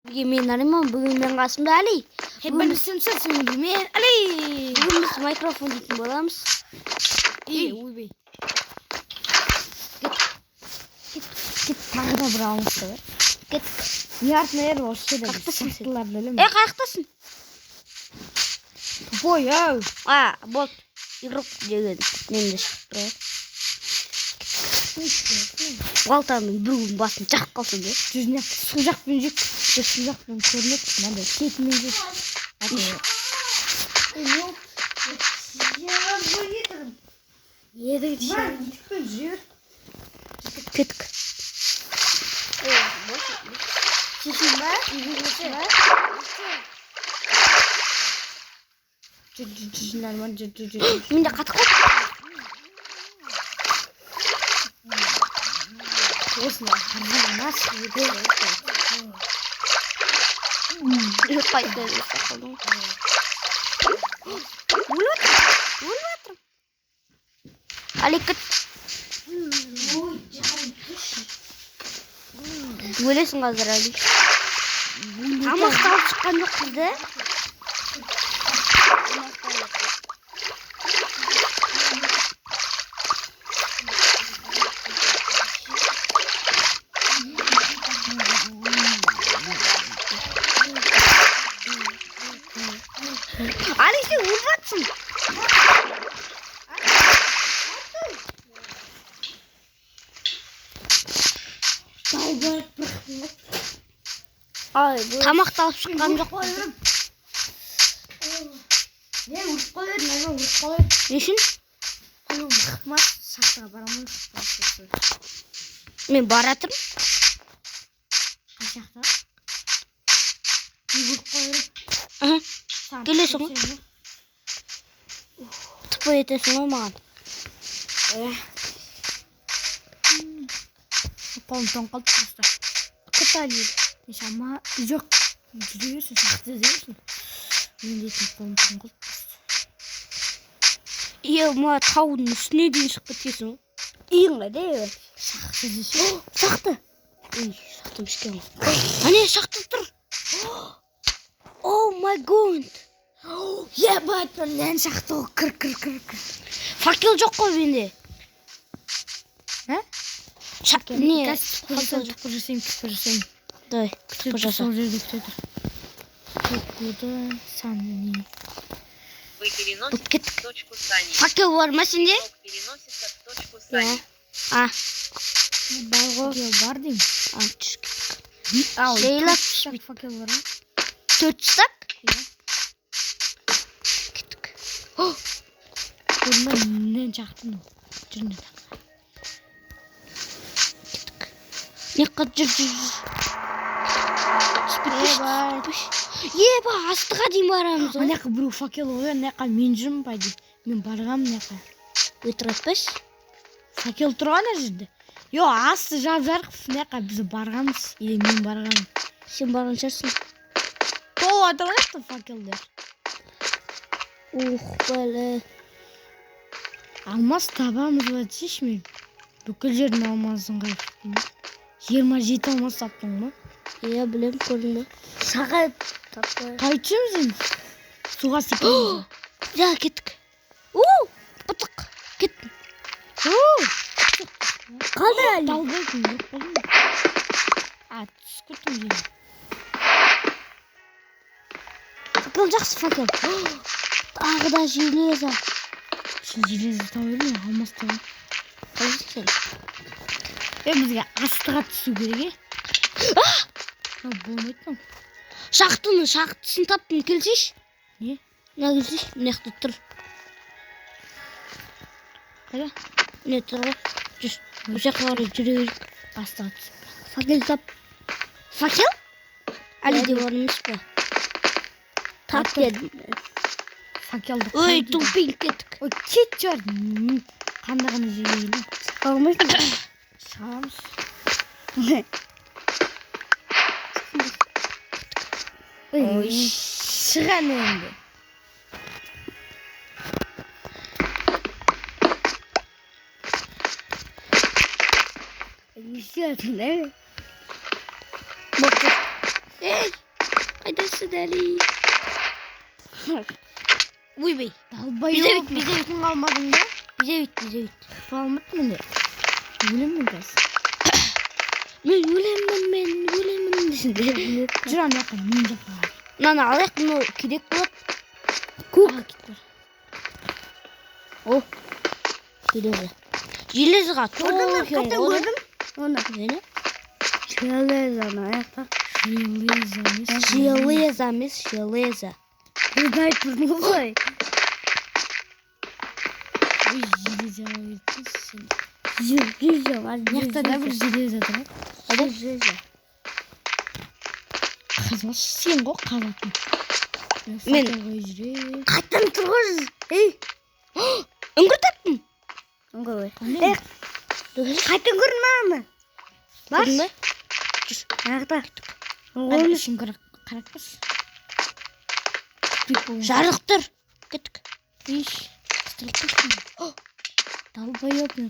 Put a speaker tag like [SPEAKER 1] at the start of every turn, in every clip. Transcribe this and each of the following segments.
[SPEAKER 1] Мен Нариман, бүгін мен қасымда Али.
[SPEAKER 2] Білмесем сен білмейін, Али.
[SPEAKER 1] Бүгін біз микрофон дейтін боламыз.
[SPEAKER 2] Ойбай. Кет тағы да бір алысты. Кет. Не артына ер осы жерде. Қақтыларды өлем.
[SPEAKER 1] Қаяқтасың?
[SPEAKER 2] Тупой, ау.
[SPEAKER 1] Болды. Игрок деген немде шығып тұрады. Балтаның бүгін басын жақ қалсын де.
[SPEAKER 2] Жүзіне су жақпен жүк. Су жақпен көрінеді. Мынандай кетімен жүк.
[SPEAKER 1] Кеттік.
[SPEAKER 2] Шешін ба? Жүр, нормально, жүр.
[SPEAKER 1] Менде қатық қой.
[SPEAKER 2] Осында қаржан насып еді.
[SPEAKER 1] Қайда сақалдың. Өліп атырым. Али кет. Өлесің қазір Али. Тамақты алып шыққан жоқ бізді. Али сен өліп жатсың. Тамақты алып шыққан жоқ.
[SPEAKER 2] Не ұрып қойыр.
[SPEAKER 1] Не үшін?
[SPEAKER 2] Мықтымас шақтыға барамын.
[SPEAKER 1] Мен баратырмын.
[SPEAKER 2] Қашақта? Не ұрып қойыр.
[SPEAKER 1] Келесің ғой. Тупо етесің ғой маған.
[SPEAKER 2] Қолым тоң қалды просто.
[SPEAKER 1] Кет Али.
[SPEAKER 2] Шама жоқ. Жүре берсін, шақты іздерсің. Мен дейтін қолым тоң қалды просто.
[SPEAKER 1] Ма таудың үстіне дейін шығып кеткесің ғой. Иың қайда ебір?
[SPEAKER 2] Шақты іздесің.
[SPEAKER 1] Шақты. Шақты бішкен ғой. Ане шақты тұр. О май год.
[SPEAKER 2] Ебать, мен шақты ғой. Кір.
[SPEAKER 1] Факел жоқ қой менде. Не?
[SPEAKER 2] Күтіп жасайын.
[SPEAKER 1] Давай, күтіп жаса.
[SPEAKER 2] Сол жерде күтеді. Куда саны.
[SPEAKER 3] Вы переносите в точку Сани.
[SPEAKER 1] Факел бар ма сенде?
[SPEAKER 3] Ток переносится в точку Сани.
[SPEAKER 2] Бар ғой. Бар деймін.
[SPEAKER 1] Шейлап.
[SPEAKER 2] Факел бар ма?
[SPEAKER 1] 4 стак? Кеттік.
[SPEAKER 2] Көрмен жақтың. Жүріне тақ.
[SPEAKER 1] Кеттік. Еба, астыға дейін барамыз.
[SPEAKER 2] Анеқа біреу факел ой, анеқа мен жүрмін байды. Мен барғам анеқа.
[SPEAKER 1] Өтір айтпайсыз?
[SPEAKER 2] Факел тұрған жерде. Йо, асты жап-жарық, анеқа біз барғамыз. Или мен барғам.
[SPEAKER 1] Сен барған шығарсың.
[SPEAKER 2] Тол атырғашты факелдер.
[SPEAKER 1] Бәлі.
[SPEAKER 2] Алмаз табамыз ба деші мен. Бүкіл жердің алмазын қайып. 27 алмаз таптың ба?
[SPEAKER 1] Иә, білем, көрінді. Сағат тапты.
[SPEAKER 2] Қайтшымыз ен? Суға секеміз.
[SPEAKER 1] Ja, кеттік. Бұтық. Кеттім. Қалды әлі.
[SPEAKER 2] Талбайтын жоқ болдың. Түс күттім жені.
[SPEAKER 1] Факел жақсы факел. Тағы да железа.
[SPEAKER 2] Сен железа тауыр ме? Алмаз тауыр.
[SPEAKER 1] Қалды сен.
[SPEAKER 2] Бізге астыға түсу керек, болмайды ма?
[SPEAKER 1] Шақтысын таптың келсеш?
[SPEAKER 2] Не?
[SPEAKER 1] Мына келсеш? Мына жақта тұр.
[SPEAKER 2] Қайда?
[SPEAKER 1] Міне тұр ғой. Жүр. Осы жаққа қарай жүре берейік.
[SPEAKER 2] Астыға түсіп.
[SPEAKER 1] Факел тап. Факел? Әлі де бар емес па? Тап дедім.
[SPEAKER 2] Факелді.
[SPEAKER 1] Ой, тупин кеттік.
[SPEAKER 2] Ой, кет жар. Қандағаны жеге елі.
[SPEAKER 1] Қалмайсың.
[SPEAKER 2] Шығамыз. Ой, шыған енді.
[SPEAKER 1] Neyse hatırlayayım. Bak. Hey. Қайдасың әлі? Ойбай.
[SPEAKER 2] Далбай
[SPEAKER 1] Bize
[SPEAKER 2] olup
[SPEAKER 1] bit, bize bit.
[SPEAKER 2] Kun kalmadın da.
[SPEAKER 1] Bize bit.
[SPEAKER 2] Kalmadın mı ne? Өлем mi dersin?
[SPEAKER 1] Мен өлемін десінде.
[SPEAKER 2] Жүр ана жаққа мен жаққа.
[SPEAKER 1] Мынаны алайық, мынау керек болады.
[SPEAKER 2] Көк.
[SPEAKER 1] О, железо. Железоға толы екен ғой.
[SPEAKER 2] көрдім? Оны.
[SPEAKER 1] Нені?
[SPEAKER 2] Железоны аяқта.
[SPEAKER 1] Железо емес, железо.
[SPEAKER 2] Өзі айтып тұрдың ғой. Ой, железо айтырсың.
[SPEAKER 1] Железо var.
[SPEAKER 2] Мақта да бір железо тұрады.
[SPEAKER 1] Қайда?
[SPEAKER 2] Железо. Қазбас сен ғой қазатын.
[SPEAKER 1] Мен. Қайттан тұрғыз. Ей. Үңгір таптым.
[SPEAKER 2] Үңгір ой.
[SPEAKER 1] Қайттан көрін мамы. Көрін бе?
[SPEAKER 2] Аяқта. Оны үшін қарап бас.
[SPEAKER 1] Жарық тұр. Кеттік.
[SPEAKER 2] Иш. Далбай өпін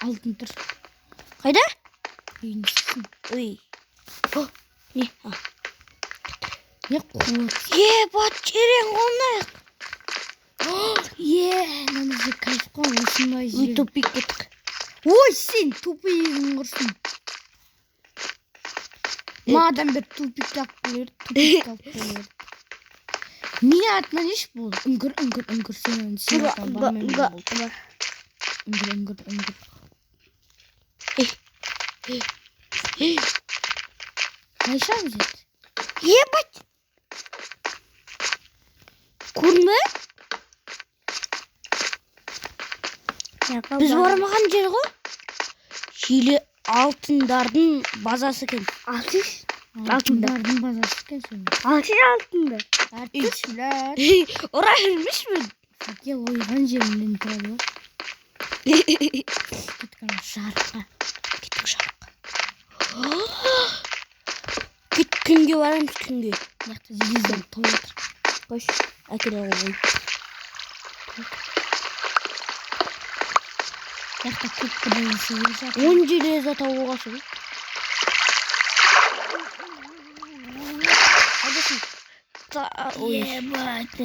[SPEAKER 2] алтын тұр.
[SPEAKER 1] Қайда?
[SPEAKER 2] Үйінсің.
[SPEAKER 1] Ой. Не?
[SPEAKER 2] Не қуат.
[SPEAKER 1] Бат терең қолнайық.
[SPEAKER 2] Мынамызды кайф қой, осындай
[SPEAKER 1] Ой,
[SPEAKER 2] жер.
[SPEAKER 1] тупик кеттік.
[SPEAKER 2] Ой, сен тупиғың құрсын. Мадан бір тупик тап келер. Мен атынан еш болды. Үңгір сен атан бармен болды. Үңгір. Қайша өзет?
[SPEAKER 1] Бат. Көрін бе? Біз бармаған жер ғой. Хиле алтындардың базасы екен.
[SPEAKER 2] Алтындардың базасы екен сон.
[SPEAKER 1] Алтынды.
[SPEAKER 2] Әртүшілер.
[SPEAKER 1] Орай білмешпін.
[SPEAKER 2] Факел ойған жерімнен тұрады ғой. Кеткен жарыққа.
[SPEAKER 1] Күнге барамыз, күнге.
[SPEAKER 2] Яқты железден той отыр.
[SPEAKER 1] Қош, әкеле ғой.
[SPEAKER 2] Яқта көп бірден сегіз жатыр.
[SPEAKER 1] 10 железо табуға шын.
[SPEAKER 2] Ебать.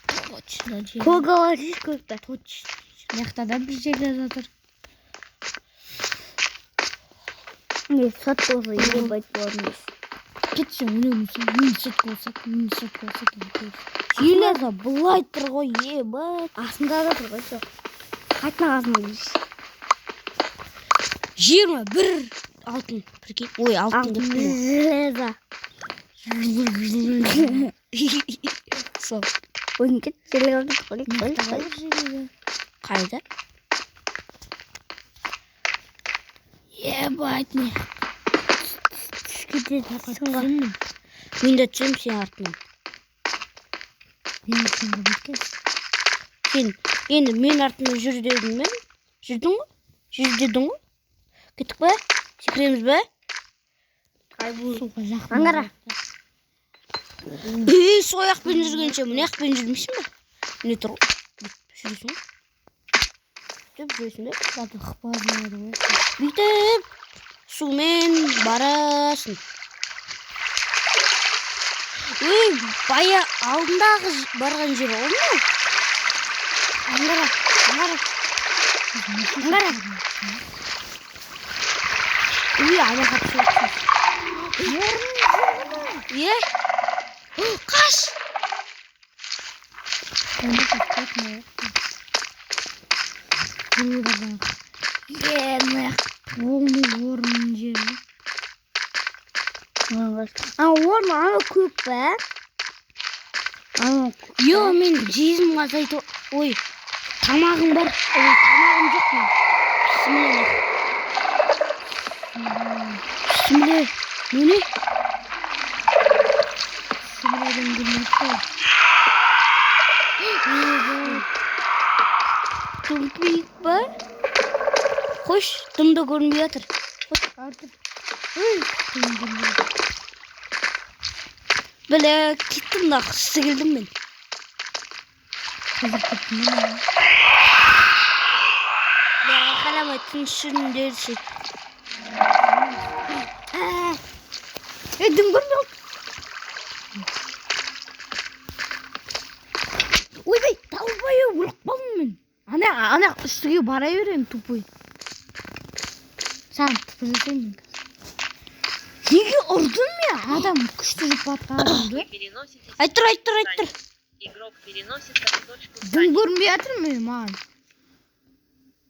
[SPEAKER 2] Точно жер.
[SPEAKER 1] Көгаласыз көкті.
[SPEAKER 2] Точно. Яқта да бір желез жатыр.
[SPEAKER 1] Не, сат тоже ебать болмыз.
[SPEAKER 2] Кетсен өлемісің. Мен сәткі болсақ.
[SPEAKER 1] Железо бұлай тұр ғой, ебать.
[SPEAKER 2] Асында да тұр ғой жоқ.
[SPEAKER 1] Қайтын ағасына дейсіз. 21 алтын. Ой, алтын деп
[SPEAKER 2] Железо.
[SPEAKER 1] Сол.
[SPEAKER 2] Ойын кет, железо.
[SPEAKER 1] Қайда?
[SPEAKER 2] Ебать не.
[SPEAKER 1] Мен де түсем сен артынан.
[SPEAKER 2] Мен артынға беткес.
[SPEAKER 1] Сен енді мен артынан жүр дедің мен. Жүрдің ғой? Жүр дедің ғой? Кеттік бе? Секіреміз бе?
[SPEAKER 2] Суға жақын.
[SPEAKER 1] Аңғара. Сояқпен жүргенше мұны яқпен жүрмейсің бе? Не тұр ғой? Жүресің ғой? Деп жүресің бе?
[SPEAKER 2] Баты қыпазылары ғой.
[SPEAKER 1] Бүйтіп сумен барасың. Бая алдындағы барған жер ол ма? Аңғара. Аяқа түсіп. Қаш!
[SPEAKER 2] Полный орын жері.
[SPEAKER 1] Орын ана көп бә? Йо, мен жезім азайту. Ой, тамағым бар. Ой, тамағым жоқ мен. Bismillah. Ne?
[SPEAKER 2] Сібірәден білмейді.
[SPEAKER 1] Тупик ба? Хош, дымда көрінбей жатыр.
[SPEAKER 2] Артыр.
[SPEAKER 1] Біле, кеттім да қысты келдім мен.
[SPEAKER 2] Қазір кеттім мен.
[SPEAKER 1] Қаламай тыншын дерші.
[SPEAKER 2] Дым көрмей ана үстіге бара беремін тупой. Саған тыпыр жасаймын. Неге ұрдың мен? Адам күшті жұпатқан адамды.
[SPEAKER 3] Вы переноситесь
[SPEAKER 1] Айтыр,
[SPEAKER 3] в
[SPEAKER 1] айтыр,
[SPEAKER 3] точку
[SPEAKER 1] айтыр.
[SPEAKER 3] Сани. Игрок переносится в точку
[SPEAKER 2] Дым
[SPEAKER 3] Сани.
[SPEAKER 2] көрінбей жатыр мен маған.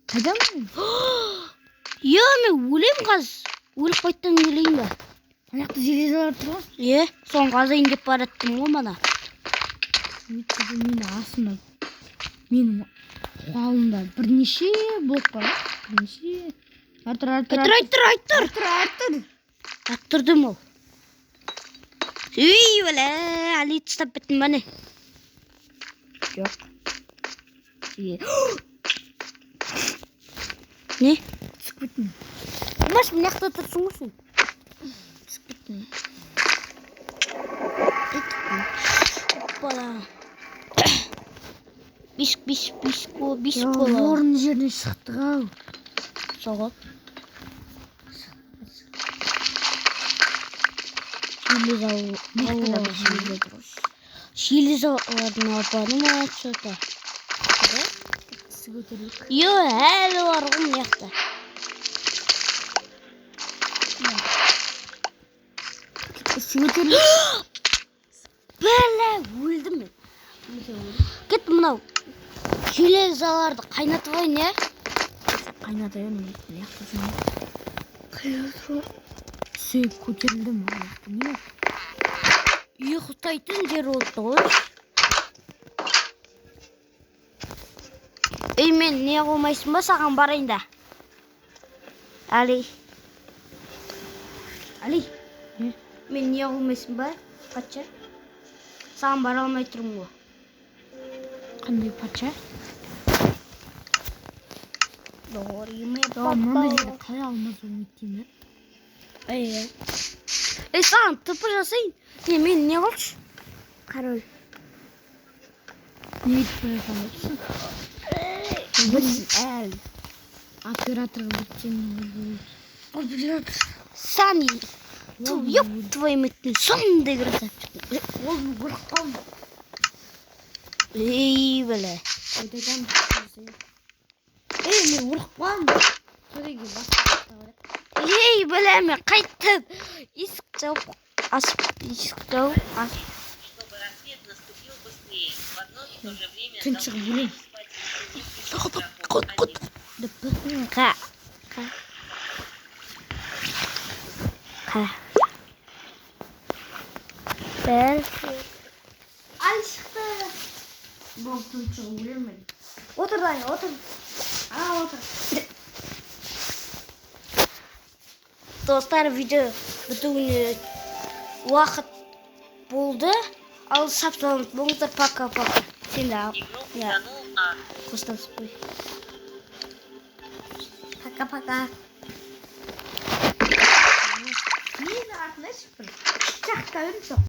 [SPEAKER 2] Қайдам мен?
[SPEAKER 1] Мен өлем қаз. Өліп қайттан өлейін ба?
[SPEAKER 2] Ана жақта железалар тұр ғой.
[SPEAKER 1] Соны қазайын деп бараттым ғой мана.
[SPEAKER 2] Өйткені менің астымда, менің қолымда бірнеше блок бар. Бірнеше. Артыр.
[SPEAKER 1] Аттырдым ол. Бәле, Али тыстап біттім бәне.
[SPEAKER 2] Жоқ.
[SPEAKER 1] Не?
[SPEAKER 2] Түсіп кеттім.
[SPEAKER 1] Маш, мына жақта тұрсың ғой сен.
[SPEAKER 2] Түсіп кеттім.
[SPEAKER 1] Оппала. Биско.
[SPEAKER 2] Орын жерден шықтық ау.
[SPEAKER 1] Соғы. Железалардың апаны ма что-то?
[SPEAKER 2] Кісі көтерейік.
[SPEAKER 1] Әлі бар ғой мына жақта.
[SPEAKER 2] Кісі көтерейік.
[SPEAKER 1] Бәле, өлдім мен. Кет мынау. Железаларды қайнатып алайын, не?
[SPEAKER 2] Қайнатайын, мына жақта жүрмей. Қайнатып. Кісі көтерілді ма?
[SPEAKER 1] Ұйықтайтын жер oldu ғой. Мен не қылмайсың ба, саған барайын да. Али. Мен не қылмайсың ба, патша? Саған бара алмай тұрмын ғой.
[SPEAKER 2] Қандай патша?
[SPEAKER 1] Мында
[SPEAKER 2] жерде қалай алмаз өметтейін,
[SPEAKER 1] саған тыпыр жасайын. Мен не қылшы? Король.
[SPEAKER 2] Не етіп қойған
[SPEAKER 1] Әл.
[SPEAKER 2] Операторға өткен. Оператор.
[SPEAKER 1] Сани. Ёп твою мать, ты сондай красавчик.
[SPEAKER 2] Ол ұрықпам.
[SPEAKER 1] Бәле.
[SPEAKER 2] Мен ұрықпам. Сөреге басып.
[SPEAKER 1] Бәле, мен қайттым. Есік жауып, ашып,
[SPEAKER 3] Чтобы рассвет наступил быстрее. В одно и то же время
[SPEAKER 2] Тыншық
[SPEAKER 3] должны
[SPEAKER 2] өлең.
[SPEAKER 3] спать игроков. Один.
[SPEAKER 1] Қа. Ал шықты.
[SPEAKER 2] Бұл тыншық өлең.
[SPEAKER 1] Отыр дайын, отыр. Отыр. Достар, видео бітуіне уақыт болды. Ал сапталып болыңыздар, пока-пока. Сен де ал.
[SPEAKER 3] Игрок утонул, а
[SPEAKER 1] Қостанспой. Пока-пока.
[SPEAKER 2] Мен артына шықпын. Шаққа өрім соқ.